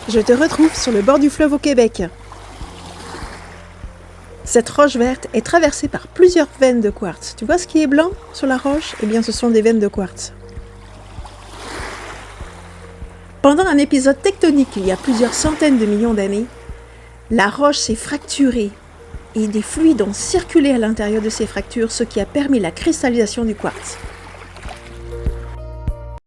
Je te retrouve sur le bord du fleuve au Québec. Cette roche verte est traversée par plusieurs veines de quartz. Tu vois ce qui est blanc sur la roche? Eh bien, ce sont des veines de quartz. Pendant un épisode tectonique il y a plusieurs centaines de millions d'années, la roche s'est fracturée et des fluides ont circulé à l'intérieur de ces fractures, ce qui a permis la cristallisation du quartz.